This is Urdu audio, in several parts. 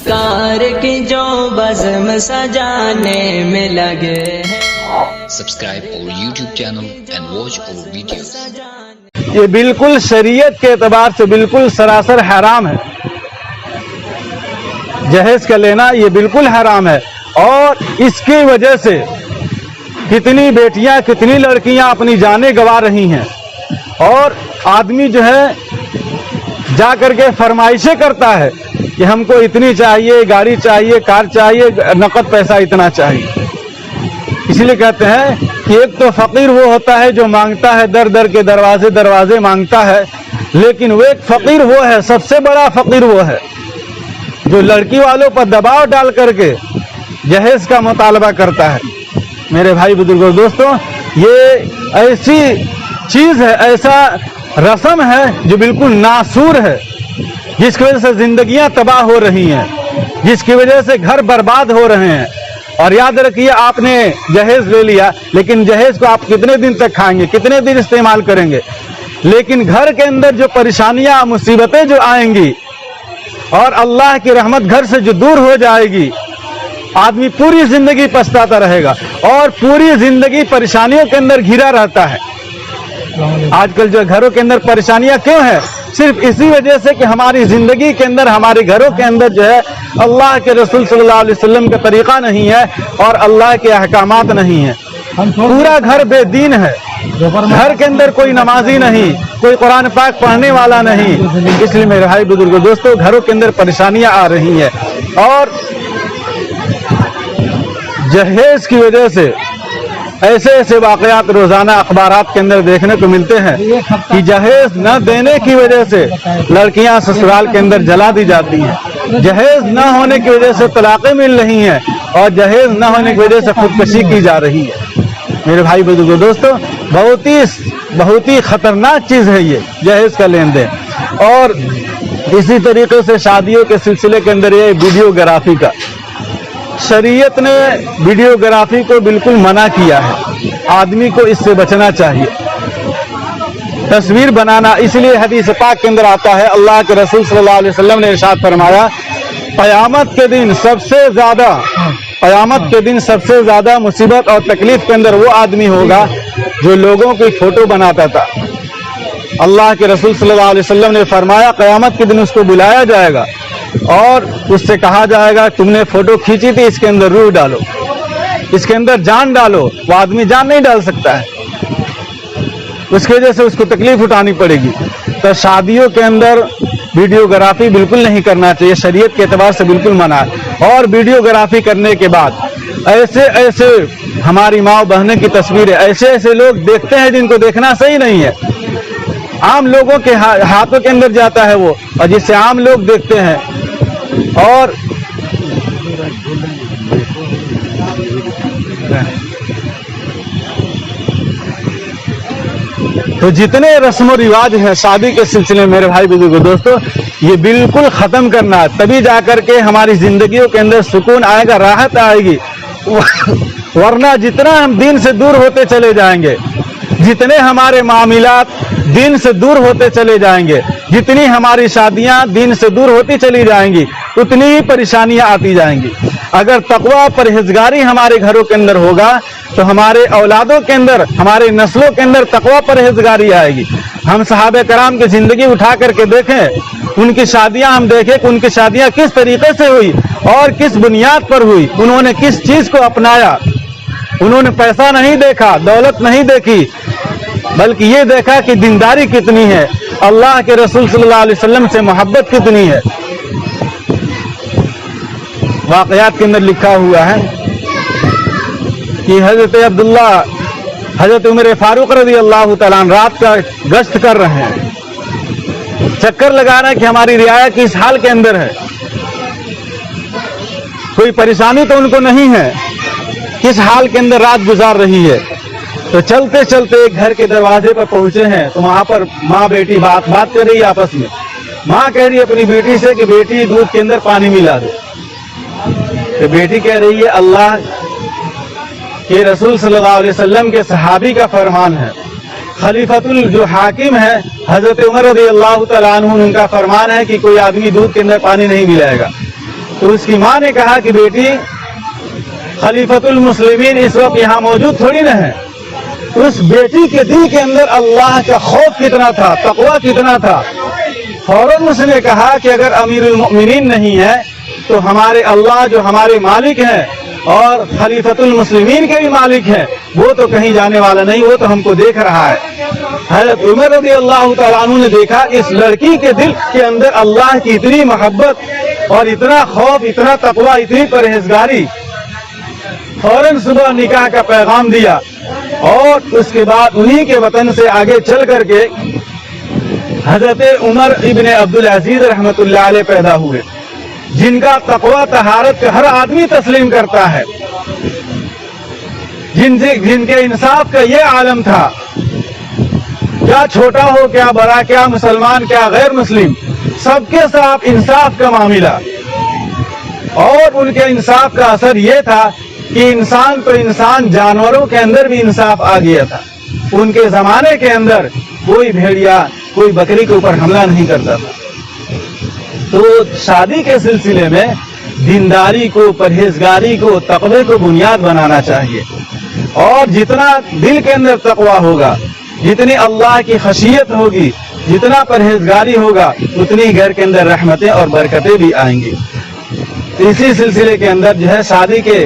سرکار کی جو بزم سجانے میں لگے ہیں. Subscribe our YouTube channel and watch our videos. یہ بالکل شریعت کے اعتبار سے بالکل سراسر حرام ہے. جہیز کا لینا یہ بالکل حرام ہے، اور اس کی وجہ سے کتنی بیٹیاں کتنی لڑکیاں اپنی جانیں گنوا رہی ہیں. اور آدمی جو ہے جا کر کے فرمائشیں کرتا ہے کہ ہم کو اتنی چاہیے، گاڑی چاہیے، کار چاہیے، نقد پیسہ اتنا چاہیے. اسی لیے کہتے ہیں کہ ایک تو فقیر وہ ہوتا ہے جو مانگتا ہے، در در کے دروازے دروازے مانگتا ہے، لیکن وہ ایک فقیر وہ ہے، سب سے بڑا فقیر وہ ہے جو لڑکی والوں پر دباؤ ڈال کر کے جہیز کا مطالبہ کرتا ہے. میرے بھائی بزرگوں دوستوں، یہ ایسی چیز ہے، ایسا رسم ہے جو بالکل ناسور ہے، جس کی وجہ سے زندگیاں تباہ ہو رہی ہیں، جس کی وجہ سے گھر برباد ہو رہے ہیں. اور یاد رکھیے، آپ نے جہیز لے لیا، لیکن جہیز کو آپ کتنے دن تک کھائیں گے، کتنے دن استعمال کریں گے؟ لیکن گھر کے اندر جو پریشانیاں مصیبتیں جو آئیں گی اور اللہ کی رحمت گھر سے جو دور ہو جائے گی، آدمی پوری زندگی پچھتاتا رہے گا اور پوری زندگی پریشانیوں کے اندر گھرا رہتا ہے. آج کل جو گھروں کے اندر پریشانیاں کیوں ہیں؟ صرف اسی وجہ سے کہ ہماری زندگی کے اندر، ہمارے گھروں کے اندر جو ہے اللہ کے رسول صلی اللہ علیہ وسلم کا طریقہ نہیں ہے اور اللہ کے احکامات نہیں ہیں. پورا گھر بے دین ہے، گھر کے اندر کوئی نمازی نہیں، کوئی قرآن پاک پڑھنے والا نہیں. اس لیے میرے بھائی بزرگوں دوستوں، گھروں کے اندر پریشانیاں آ رہی ہیں. اور جہیز کی وجہ سے ایسے ایسے واقعات روزانہ اخبارات کے اندر دیکھنے کو ملتے ہیں کہ جہیز نہ دینے کی وجہ سے لڑکیاں سسرال کے اندر جلا دی جاتی ہیں، جہیز نہ ہونے کی وجہ سے طلاقیں مل رہی ہیں، اور جہیز نہ ہونے کی وجہ سے خودکشی کی جا رہی ہے. میرے بھائی بزرگوں دوستوں، بہت ہی خطرناک چیز ہے یہ جہیز کا لین دین. اور اسی طریقے سے شادیوں کے سلسلے کے اندر یہ ویڈیوگرافی کا، شریعت نے ویڈیوگرافی کو بالکل منع کیا ہے. آدمی کو اس سے بچنا چاہیے، تصویر بنانا. اس لیے حدیث پاک کے اندر آتا ہے، اللہ کے رسول صلی اللہ علیہ وسلم نے ارشاد فرمایا، قیامت کے دن سب سے زیادہ مصیبت اور تکلیف کے اندر وہ آدمی ہوگا جو لوگوں کی فوٹو بناتا تھا. اللہ کے رسول صلی اللہ علیہ وسلم نے فرمایا، قیامت کے دن اس کو بلایا جائے گا اور اس سے کہا جائے گا، تم نے فوٹو کھینچی تھی، اس کے اندر روح ڈالو، اس کے اندر جان ڈالو. وہ آدمی جان نہیں ڈال سکتا ہے، اس کی وجہ سے اس کو تکلیف اٹھانی پڑے گی. تو شادیوں کے اندر ویڈیوگرافی بالکل نہیں کرنا چاہیے، شریعت کے اعتبار سے بالکل منع ہے. اور ویڈیوگرافی کرنے کے بعد ایسے ہماری ماں بہنیں کی تصویریں ایسے لوگ دیکھتے ہیں جن کو دیکھنا صحیح نہیں ہے. عام لوگوں کے ہاتھوں کے اندر جاتا ہے وہ، اور جسے عام لوگ دیکھتے ہیں. اور تو جتنے رسم و رواج ہیں شادی کے سلسلے میں، میرے بھائی بزرگوں دوستوں، یہ بالکل ختم کرنا ہے. تبھی جا کر کے ہماری زندگیوں کے اندر سکون آئے گا، راحت آئے گی. ورنہ جتنا ہم دین سے دور ہوتے چلے جائیں گے، جتنے ہمارے معاملات دین سے دور ہوتے چلے جائیں گے، جتنی ہماری شادیاں دین سے دور ہوتی چلی جائیں گی، اتنی ہی پریشانیاں آتی جائیں گی. اگر تقویٰ پرہیزگاری ہمارے گھروں کے اندر ہوگا تو ہمارے اولادوں کے اندر، ہمارے نسلوں کے اندر تقویٰ پرہیزگاری آئے گی. ہم صحابہ کرام کی زندگی اٹھا کر کے دیکھیں، ان کی شادیاں ہم دیکھیں کہ ان کی شادیاں کس طریقے سے ہوئی اور کس بنیاد پر ہوئی. انہوں نے کس چیز کو اپنایا. انہوں نے پیسہ نہیں دیکھا، دولت نہیں دیکھی، بلکہ یہ دیکھا کہ دینداری کتنی ہے، اللہ کے رسول صلی اللہ علیہ وسلم سے محبت کتنی ہے. واقعات کے اندر لکھا ہوا ہے کہ حضرت عمر فاروق رضی اللہ تعالیٰ عنہ رات کا گشت کر رہے ہیں، چکر لگا رہے ہیں کہ ہماری رعایا کس حال کے اندر ہے. کوئی پریشانی تو ان کو نہیں ہے، کس حال کے اندر رات گزار رہی ہے. تو چلتے چلتے ایک گھر کے دروازے پر پہنچے ہیں، تو وہاں پر ماں بیٹی بات کر رہی ہے آپس میں. ماں کہہ رہی ہے اپنی بیٹی سے کہ بیٹی دودھ کے اندر پانی ملا دو. تو بیٹی کہہ رہی ہے اللہ کے رسول صلی اللہ علیہ وسلم کے صحابی کا فرمان ہے، خلیفۃ جو حاکم ہے حضرت عمر رضی اللہ تعالیٰ عنہ، ان کا فرمان ہے کہ کوئی آدمی دودھ کے اندر پانی نہیں ملائے گا. تو اس کی ماں نے کہا کہ بیٹی خلیفۃ المسلمین اس وقت یہاں موجود تھوڑی نہ ہے. اس بیٹی کے دل کے اندر اللہ کا خوف کتنا تھا, تقوی کتنا تھا. فوراً اس نے کہا کہ اگر امیر المؤمنین نہیں ہے تو ہمارے اللہ جو ہمارے مالک ہیں اور خلیفۃ المسلمین کے بھی مالک ہیں, وہ تو کہیں جانے والا نہیں, وہ تو ہم کو دیکھ رہا ہے. حضرت عمر رضی اللہ تعالیٰ عنہ نے دیکھا اس لڑکی کے دل کے اندر اللہ کی اتنی محبت اور اتنا خوف, اتنا تقوی, اتنی پرہیزگاری. فوراً صبح نکاح کا پیغام دیا اور اس کے بعد انہی کے وطن سے آگے چل کر کے حضرت عمر ابن عبدالعزیز رحمۃ اللہ علیہ پیدا ہوئے, جن کا تقوی طہارت کا ہر آدمی تسلیم کرتا ہے, جن کے انصاف کا یہ عالم تھا, کیا چھوٹا ہو کیا بڑا, کیا مسلمان کیا غیر مسلم, سب کے ساتھ انصاف کا معاملہ. اور ان کے انصاف کا اثر یہ تھا کہ انسان تو انسان, جانوروں کے اندر بھی انصاف آ گیا تھا. ان کے زمانے کے اندر کوئی بھیڑیا, کوئی بکری کے اوپر حملہ نہیں کرتا تھا. تو شادی کے سلسلے میں دینداری کو, پرہیزگاری کو, تقوی کو بنیاد بنانا چاہیے. اور جتنا دل کے اندر تقوی ہوگا, جتنی اللہ کی خشیت ہوگی, جتنا پرہیزگاری ہوگا, اتنی گھر کے اندر رحمتیں اور برکتیں بھی آئیں گی. اسی سلسلے کے اندر جو ہے شادی کے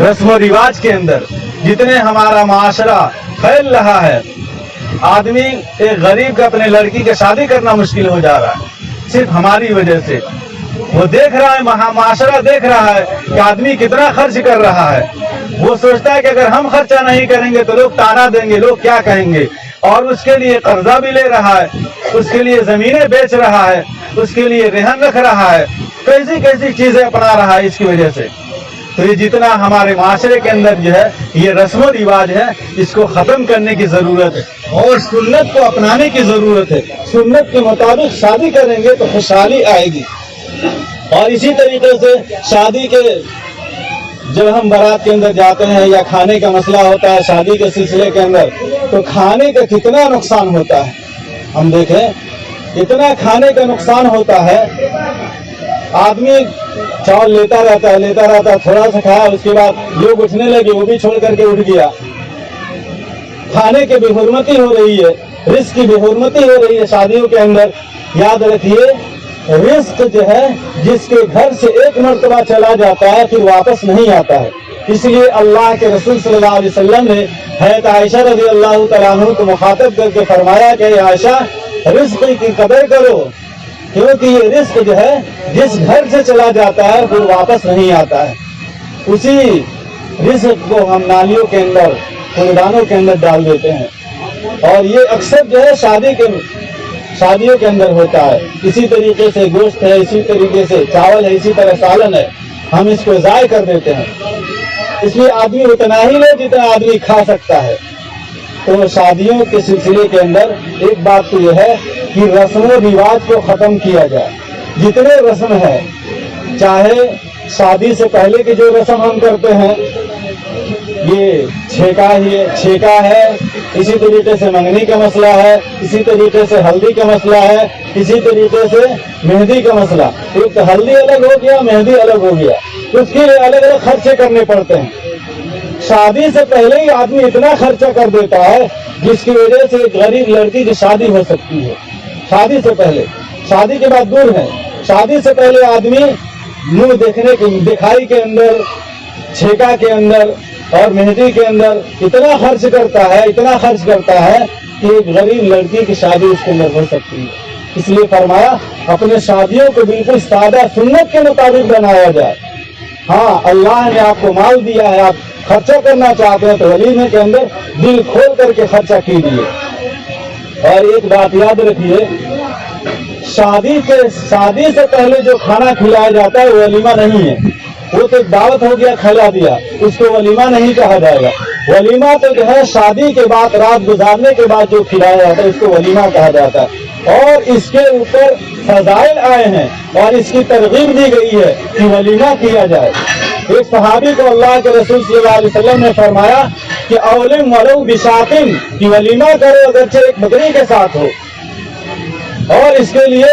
رسم و رواج کے اندر جتنے ہمارا معاشرہ پھیل رہا ہے, آدمی ایک غریب کا اپنے لڑکی کا شادی کرنا مشکل ہو جا رہا ہے صرف ہماری وجہ سے. وہ دیکھ رہا ہے, معاشرہ دیکھ رہا ہے کہ آدمی کتنا خرچ کر رہا ہے. وہ سوچتا ہے کہ اگر ہم خرچہ نہیں کریں گے تو لوگ تانا دیں گے, لوگ کیا کہیں گے, اور اس کے لیے قرضہ بھی لے رہا ہے, اس کے لیے زمینیں بیچ رہا ہے, اس کے لیے رہن رکھ رہا ہے, کیسی کیسی چیزیں اپنا رہا ہے اس کی وجہ سے. تو یہ جتنا ہمارے معاشرے کے اندر جو ہے یہ رسم و رواج ہے, اس کو ختم کرنے کی ضرورت ہے اور سنت کو اپنانے کی ضرورت ہے. سنت کے مطابق شادی کریں گے تو خوشحالی آئے گی. اور اسی طریقے سے شادی کے جب ہم بارات کے اندر جاتے ہیں یا کھانے کا مسئلہ ہوتا ہے شادی کے سلسلے کے اندر, تو کھانے کا کتنا نقصان ہوتا ہے. ہم دیکھیں اتنا کھانے کا نقصان ہوتا ہے. آدمی چاول لیتا رہتا ہے, تھوڑا سا کھایا, اس کے بعد لوگ اٹھنے لگے, وہ بھی چھوڑ کر کے اٹھ گیا. کھانے کی بے حرمتی ہو رہی ہے, رزق کی بے حرمتی ہو رہی ہے شادیوں کے اندر. یاد رکھیے رزق جو ہے جس کے گھر سے ایک مرتبہ چلا جاتا ہے پھر واپس نہیں آتا ہے. اس لیے اللہ کے رسول صلی اللہ علیہ وسلم نے حضرت عائشہ رضی اللہ تعالیٰ عنہ کو مخاطب کر کے فرمایا کہ عائشہ رزق کی قدر کرو, کیونکہ یہ رزق جو ہے جس گھر سے چلا جاتا ہے پھر واپس نہیں آتا ہے. اسی رزق کو ہم نالیوں کے اندر, خاندانوں کے اندر ڈال دیتے ہیں, اور یہ اکثر جو ہے شادیوں کے اندر ہوتا ہے. اسی طریقے سے گوشت ہے, اسی طریقے سے چاول ہے, اسی طرح سالن ہے, ہم اس کو ضائع کر دیتے ہیں. اس لیے آدمی اتنا ہی لے جتنا آدمی کھا سکتا ہے. تو شادیوں کے سلسلے کے اندر ایک بات تو یہ ہے کہ رسم و رواج کو ختم کیا جائے. جتنے رسم ہے, چاہے شادی سے پہلے کی جو رسم ہم کرتے ہیں, یہ چھیکا ہے, اسی طریقے سے منگنی کا مسئلہ ہے, اسی طریقے سے ہلدی کا مسئلہ ہے, اسی طریقے سے مہندی کا مسئلہ. ایک تو ہلدی الگ ہو گیا, مہندی الگ ہو گیا, اس کے لیے الگ الگ خرچے کرنے پڑتے ہیں. شادی سے پہلے ہی آدمی اتنا خرچہ کر دیتا ہے جس کی وجہ سے ایک غریب لڑکی کی شادی ہو سکتی ہے. شادی سے پہلے, شادی کے بعد دور ہے. شادی سے پہلے آدمی منہ دیکھنے کی دکھائی کے اندر, چھیکا کے اندر اور مہندی کے اندر اتنا خرچ کرتا ہے کہ ایک غریب لڑکی کی شادی اس کے اندر ہو سکتی ہے. اس لیے فرمایا اپنے شادیوں کو بالکل سادہ سنت کے مطابق بنایا جائے. ہاں اللہ نے آپ کو مال دیا ہے, آپ خرچہ کرنا چاہتے ہیں تو ولیمے کے اندر دل کھول کر کے خرچہ کیجیے. اور ایک بات یاد رکھیے, شادی سے پہلے جو کھانا کھلایا جاتا ہے وہ ولیمہ نہیں ہے. وہ تو ایک دعوت ہو گیا, کھلا دیا, اس کو ولیمہ نہیں کہا جائے گا. ولیمہ تو جو ہے شادی کے بعد, رات گزارنے کے بعد جو کھلایا جاتا ہے اس کو ولیمہ کہا جاتا ہے. اور اس کے اوپر فضائل آئے ہیں اور اس کی ترغیب دی گئی ہے کہ ولیمہ کیا جائے. ایک صحابی کو اللہ کے رسول صلی اللہ علیہ وسلم نے فرمایا کہ اولم ولو بشاتن, کہ ولیمہ کرو اگرچہ ایک بکری کے ساتھ ہو, اور اس کے لیے